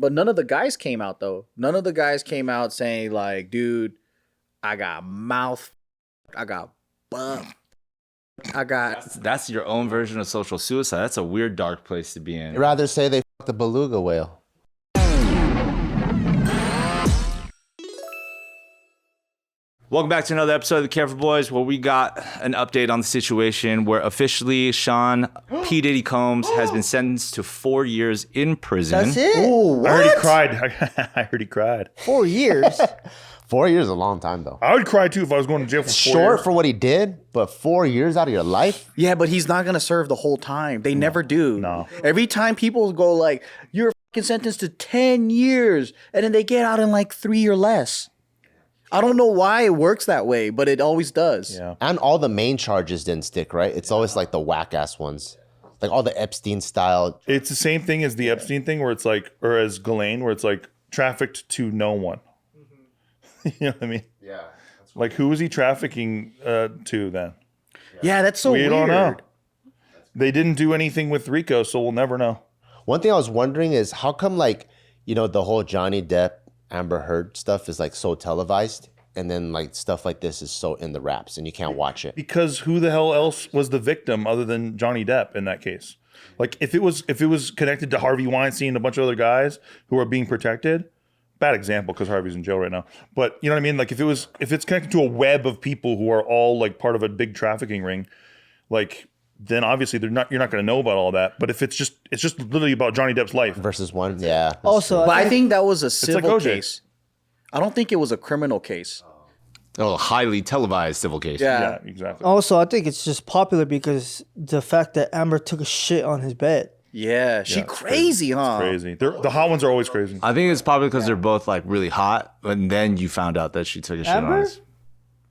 but none of the guys came out though. None of the guys came out saying like, dude, I got mouth, I got butt, I got. That's your own version of social suicide. That's a weird, dark place to be in. I'd rather say they fucked the beluga whale. Welcome back to another episode of The Careful Boys, where we got an update on the situation where officially Sean P. Diddy Combs has been sentenced to 4 years in prison. That's it? Ooh, what? I heard he cried. I heard he cried. 4 years? 4 years is a long time, though. I would cry, too, if I was going to jail for 4 years. Short for what he did, but 4 years out of your life? Yeah, but he's not gonna serve the whole time. They never do. No. Every time people go like, you're fucking sentenced to 10 years, and then they get out in like 3 or less. I don't know why it works that way, but it always does. Yeah. And all the main charges didn't stick, right? It's always like the whack-ass ones. Like all the Epstein style. It's the same thing as the Epstein thing where it's like, or as Ghislaine, where it's like trafficked to no one. You know what I mean? Yeah. Like, who was he trafficking to then? Yeah, that's so weird. We don't know. They didn't do anything with Rico, so we'll never know. One thing I was wondering is how come, like, you know, the whole Johnny Depp, Amber Heard stuff is like so televised, and then like stuff like this is so in the wraps and you can't watch it. Because who the hell else was the victim other than Johnny Depp in that case? Like, if it was connected to Harvey Weinstein and a bunch of other guys who are being protected, bad example because Harvey's in jail right now. But you know what I mean? Like, if it's connected to a web of people who are all like part of a big trafficking ring, like, then obviously you're not going to know about all that. But if it's just literally about Johnny Depp's life Versus one, yeah. Also, But I think that was a like civil OJ. case. I don't think it was a criminal case. Oh, a highly televised civil case. yeah, exactly. also, I think it's just popular because the fact that Amber took a shit on his bed. Yeah, she it's crazy, huh? Crazy. The hot ones are always crazy. I think it's probably because they're both like really hot, and then you found out that she took a shit on Amber? us.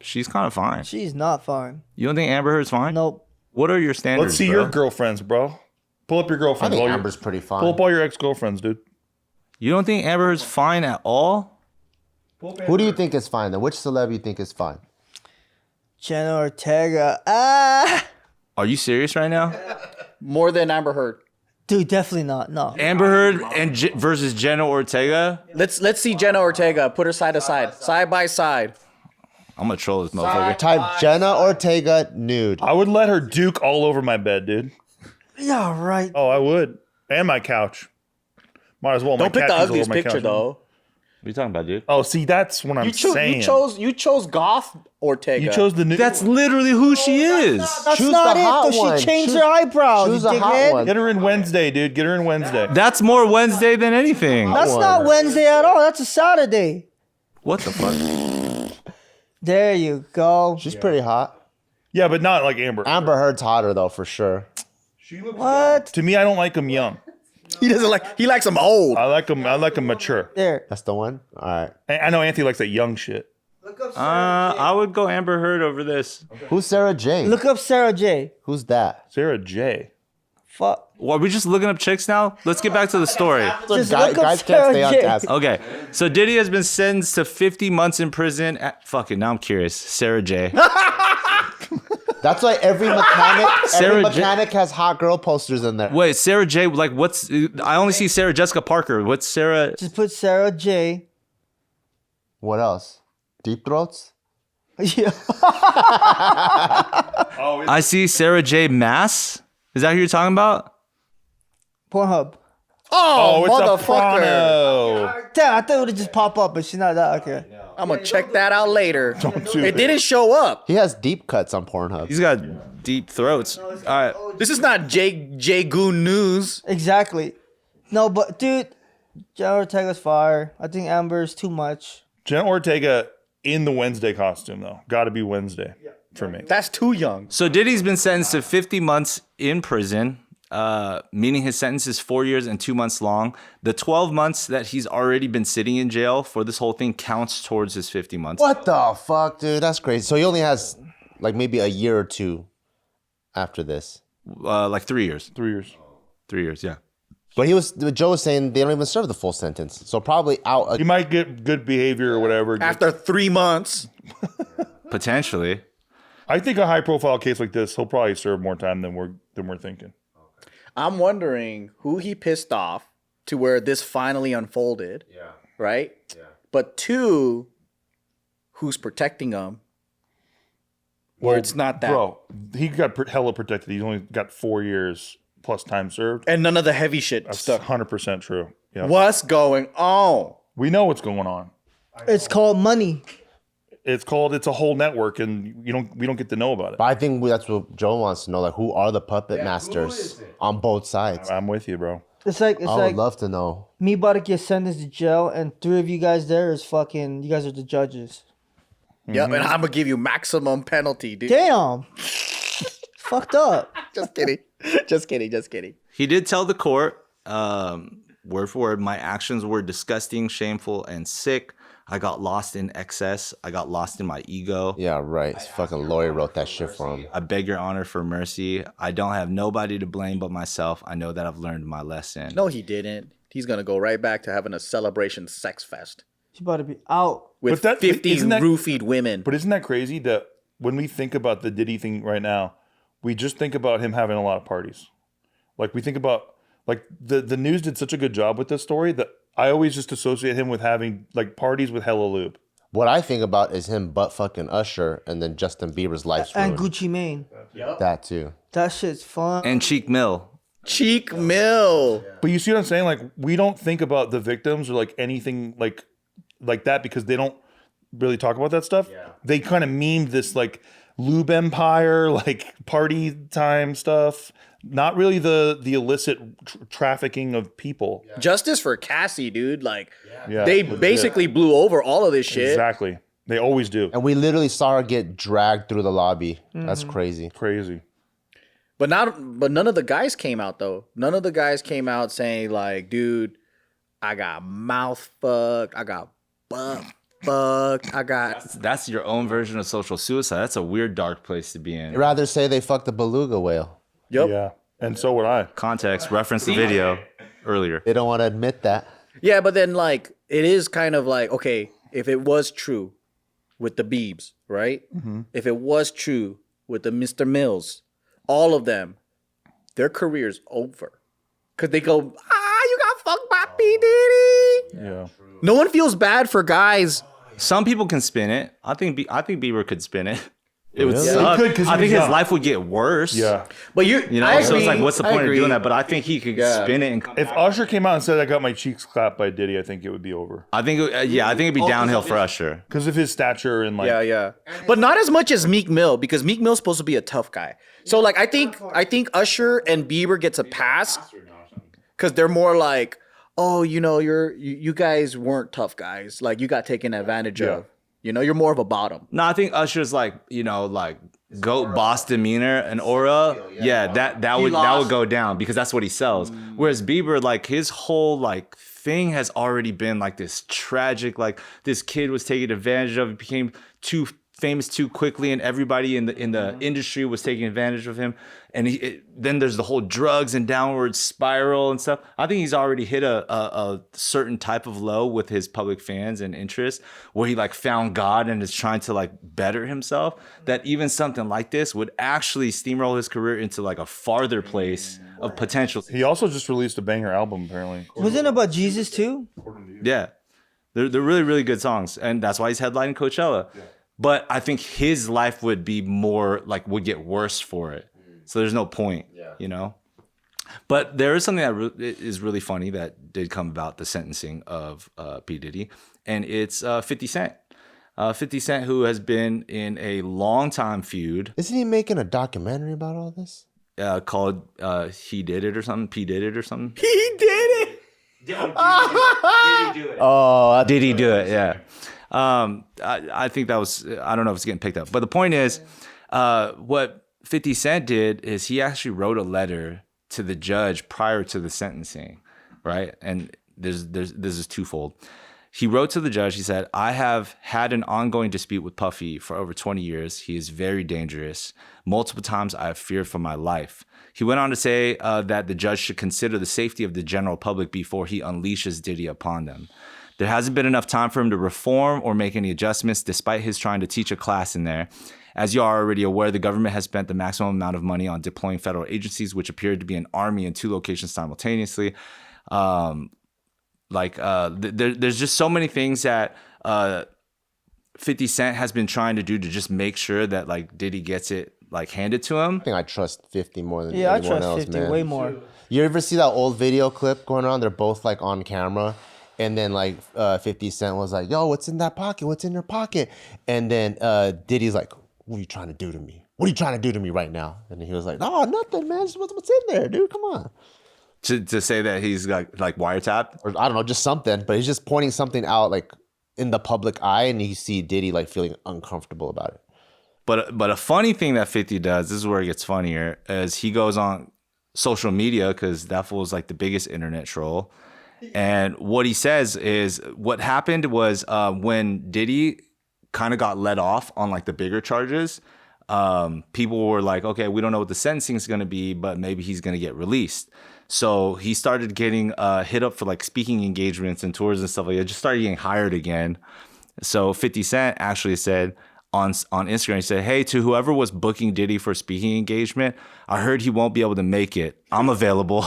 She's kind of fine. She's not fine. You don't think Amber Heard's fine? Nope. What are your standards? Let's see bro? your girlfriends, bro. Pull up your I girlfriends. think all your- Amber's pretty fine. Pull up all your ex-girlfriends, dude. You don't think Amber Heard's fine at all? Who do you think is fine then? Which celeb you think is fine? Jenna Ortega. Ah! Are you serious right now? More than Amber Heard. Dude, definitely not. No. Amber Heard and versus Jenna Ortega? Let's see Jenna Ortega. Put her side to side, side by side. I'm gonna troll this motherfucker. Type Jenna Ortega nude. I would let her duke all over my bed, dude. Yeah, right. Oh, I would. And my couch. Might as well. Don't my pick cat the cheese all ugliest over my picture couch. though. What are you talking about, dude? Oh, see, that's what I'm saying. You chose goth Ortega. You chose the new. That's literally who she is. That's Choose not the it, hot though. one. She changed Choose- her eyebrows, choose you a hot dickhead. one. Get her in Wednesday, dude. Get her in Wednesday. That's more Wednesday than anything. That's one. not Wednesday at all. That's a Saturday. What the fuck? There you go. She's pretty hot. Yeah, but not like Amber. Amber Heard's hotter though, for sure. What? To me, I don't like them young. He doesn't like. He likes them old. I like them mature. There. That's the one? All right. I know Anthony likes that young shit. I would go Amber Heard over this. Who's Sarah Jane? Look up Sarah J. Who's that? Sarah J. Fuck. Well, are we just looking up chicks now? Let's get back to the story. Just Guys look up can't Sarah stay on J. task. Okay, so Diddy has been sentenced to 50 months in prison. Fuck it, now I'm curious. Sarah J. That's why every mechanic, Sarah every J- mechanic has hot girl posters in there. Wait, Sarah J. Like, what's? I only see Sarah Jessica Parker. What's Sarah? Just put Sarah J. What else? Deep throats? Yeah. I see Sarah J. Mass. Is that who you're talking about? Pornhub. Oh, it's a motherfucker! porno. Damn, I thought it would have just pop up, but she's not that. Okay. I'm gonna check that out later. do It it. didn't show up. He has deep cuts on Pornhub. He's got deep throats. All right. This is not J Goon News. Exactly. No, but dude, Jenna Ortega's fire. I think Amber's too much. Jenna Ortega in the Wednesday costume, though. Got to be Wednesday for me. That's too young. So Diddy's been sentenced to 50 months in prison, meaning his sentence is 4 years and 2 months long. The 12 months that he's already been sitting in jail for this whole thing counts towards his 50 months. What the fuck, dude? That's crazy. So he only has like maybe a year or two after this. Like 3 years. 3 years. 3 years, yeah. But Joe was saying they don't even serve the full sentence. So probably out. You might get good behavior or whatever. After 3 months. Potentially. I think a high profile case like this, he'll probably serve more time than we're thinking. I'm wondering who he pissed off to where this finally unfolded. Yeah. Right? Yeah. But 2, who's protecting him? Where it's not that. Bro, he got hella protected. He's only got 4 years plus time served. And none of the heavy shit That's stuff. 100% true. Yeah. What's going on? We know what's going on. It's called money. It's a whole network, and we don't get to know about it. But I think that's what Joe wants to know. Like, who are the puppet masters on both sides? I'm with you, bro. It's like I would love to know. me about to get sentenced to jail, and 3 of you guys there is fucking. You guys are the judges. Yep, and I'm gonna give you maximum penalty, dude. Damn. Fucked up. Just kidding. Just kidding. He did tell the court, word for word, my actions were disgusting, shameful, and sick. I got lost in excess. I got lost in my ego. Yeah, right. His fucking lawyer wrote that shit for him. I beg your honor for mercy. I don't have nobody to blame but myself. I know that I've learned my lesson. No, he didn't. He's gonna go right back to having a celebration sex fest He's about to be out. with But 50 isn't that- roofied women. But isn't that crazy that when we think about the Diddy thing right now, we just think about him having a lot of parties. Like we think about like the news did such a good job with this story that I always just associate him with having like parties with hella lube. What I think about is him butt fucking Usher and then Justin Bieber's life's And ruined. Gucci Mane. That too. That shit's fun. And Cheek Mill. Cheek Mill. But you see what I'm saying? Like we don't think about the victims or like anything like that because they don't really talk about that stuff. Yeah. They kind of meme this like lube empire, like party time stuff. Not really the illicit trafficking of people. Justice for Cassie, dude. Like, Yeah, they legit. basically blew over all of this shit. Exactly. They always do. And we literally saw her get dragged through the lobby. That's crazy. Crazy. But none of the guys came out though. None of the guys came out saying like, dude, I got mouth fucked, I got butt fucked, I got That's your own version of social suicide. That's a weird, dark place to be in. I'd rather say they fucked a beluga whale. Yep. Yeah. And so would I. Context, reference the video earlier. They don't want to admit that. Yeah, but then like it is kind of like, okay, if it was true with the Biebs, right? If it was true with the Mr. Mills, all of them, their career's over. Cause they go, you got fucked by P. Diddy. Yeah. No one feels bad for guys. Some people can spin it. I think Bieber could spin it. It would Really? suck. He could 'cause he I think was his young. life would get worse. Yeah. But You know, I so it's like, agree. what's the I point of agree. doing that? But I think he could spin it and come If back. Usher came out and said I got my cheeks clapped by Diddy, I think it would be over. I think, I think it'd be downhill for Usher. Because of his stature and like Yeah. But not as much as Meek Mill because Meek Mill's supposed to be a tough guy. So like I think Usher and Bieber gets a pass because they're more like, oh, you know, you guys weren't tough guys. Like you got taken advantage of. You know, you're more of a bottom. No, I think Usher's like, you know, like goat boss demeanor and aura. Yeah, that would go down because that's what he sells. Whereas Bieber, like his whole like thing has already been like this tragic, like this kid was taken advantage of, became too famous too quickly, and everybody in the industry was taking advantage of him. And then there's the whole drugs and downward spiral and stuff. I think he's already hit a certain type of low with his public fans and interests, where he like found God and is trying to like better himself. That even something like this would actually steamroll his career into like a farther place of potential. he also just released a banger album apparently. Wasn't it about Jesus too? Yeah, they're really, really good songs, and that's why he's headlining Coachella. But I think his life would be more like would get worse for it. So there's no point, you know. But there is something that is really funny that did come about the sentencing of P. Diddy, and it's 50 Cent. 50 Cent, who has been in a long time feud Isn't he making a documentary about all this? called He Did It or something, P. Did It or something. He did it. Oh, Did he do it? Yeah. I think that was, I don't know if it's getting picked up. But the point is, what 50 Cent did is he actually wrote a letter to the judge prior to the sentencing, right? And this is twofold. He wrote to the judge, he said, I have had an ongoing dispute with Puffy for over 20 years. He is very dangerous. Multiple times I have feared for my life. He went on to say that the judge should consider the safety of the general public before he unleashes Diddy upon them. There hasn't been enough time for him to reform or make any adjustments, despite his trying to teach a class in there. As you are already aware, the government has spent the maximum amount of money on deploying federal agencies, which appeared to be an army in 2 locations simultaneously. Like there's just so many things that 50 Cent has been trying to do to just make sure that like Diddy gets it like handed to him. I think I trust 50 more than Yeah, I anyone trust else, 50 man. way more. You ever see that old video clip going around? They're both like on camera. And then like 50 Cent was like, yo, what's in that pocket? What's in your pocket? And then Diddy's like, what are you trying to do to me? What are you trying to do to me right now? And he was like, no, nothing, man. Just what's in there, dude? Come on. To say that he's like wiretapped. Or I don't know, just something. But he's just pointing something out like in the public eye, and you see Diddy like feeling uncomfortable about it. But a funny thing that 50 does, this is where it gets funnier, is he goes on social media, because that fool is like the biggest internet troll. And what he says is what happened was when Diddy kind of got let off on like the bigger charges, people were like, okay, we don't know what the sentencing is going to be, but maybe he's going to get released. So he started getting hit up for like speaking engagements and tours and stuff like that, just started getting hired again. So 50 Cent actually said on Instagram, he said, hey, to whoever was booking Diddy for a speaking engagement, I heard he won't be able to make it. I'm available.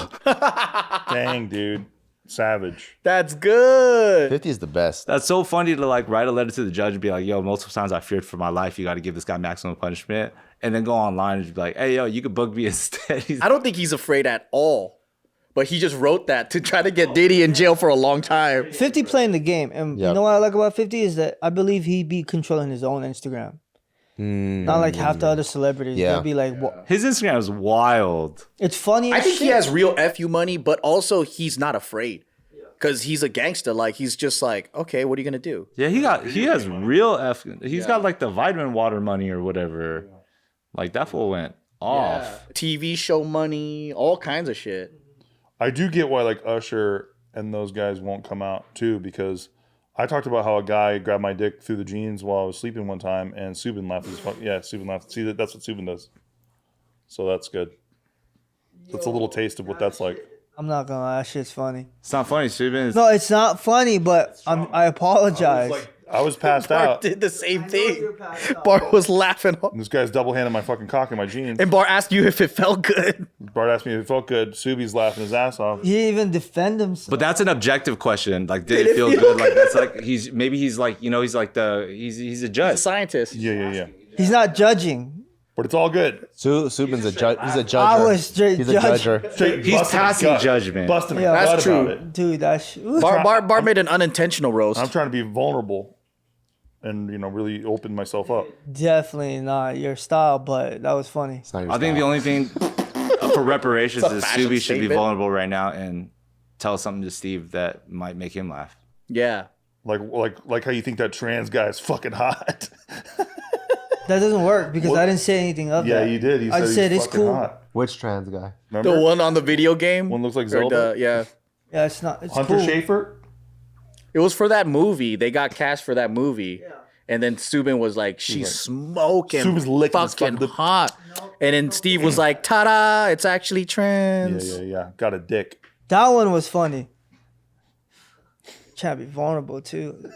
Dang, dude. Savage. That's good. 50 is the best. That's so funny to like write a letter to the judge and be like, yo, multiple times I feared for my life. You got to give this guy maximum punishment. And then go online and just be like, hey, yo, you could book me instead. I don't think he's afraid at all. But he just wrote that to try to get Diddy in jail for a long time. 50 playing the game. And you know what I like about 50 is that I believe he'd be controlling his own Instagram. Not like half the other celebrities. Yeah. They'll be like, what? His Instagram is wild. It's funny. I as think he shit. has real FU money, but also he's not afraid. Because he's a gangster. Like, he's just like, okay, what are you going to do? Yeah, he has real He's got like the vitamin water money or whatever. Like that fool went off. TV show money, all kinds of shit. I do get why like Usher and those guys won't come out too, because I talked about how a guy grabbed my dick through the jeans while I was sleeping one time, and Subin laughed as fuck. Yeah, Subin laughed. See, that's what Subin does. So that's good. That's a little taste of what that's like. I'm not gonna lie, that shit's funny. It's not funny, Subin. No, it's not funny, but I apologize. I was passed Bart out. did the same thing. Bart was laughing. And this guy's double handing my fucking cock in my jeans. And Bart asked you if it felt good. Bart asked me if it felt good. Subi's laughing his ass off. He didn't even defend himself. But that's an objective question. Like, did it feel good? Like, that's like he's like, you know, he's like he's a judge. A scientist. Yeah. He's not judging. But it's all good. Subin's a judge. He's a judger. I was straight He's a judge. judger. Straight He's busting passing gut. judgment. Busting Yeah, a that's gut true. about it. Dude, that's Bart made an unintentional roast. I'm trying to be vulnerable and, you know, really open myself up. definitely not your style, but that was funny. It's not your I think style. the only thing for reparations It's a is fashion Subi should be statement. vulnerable right now and tell something to Steve that might make him laugh. Yeah. Like how you think that trans guy is fucking hot. That doesn't work because I didn't say anything of Yeah, that. you did. You I said said he's it's fucking cool. hot. Which trans guy? Remember? The one on the video game. One looks like Or Zelda. yeah. Yeah, it's not. It's Hunter cool. Schafer? It was for that movie. They got cast for that movie. Yeah. And then Subin was like, she's smoking. Subin's licking his fucking fucking- hot. And then Steve was like, ta-da, it's actually trans. Yeah. Got a dick. That one was funny. Trying to be vulnerable too.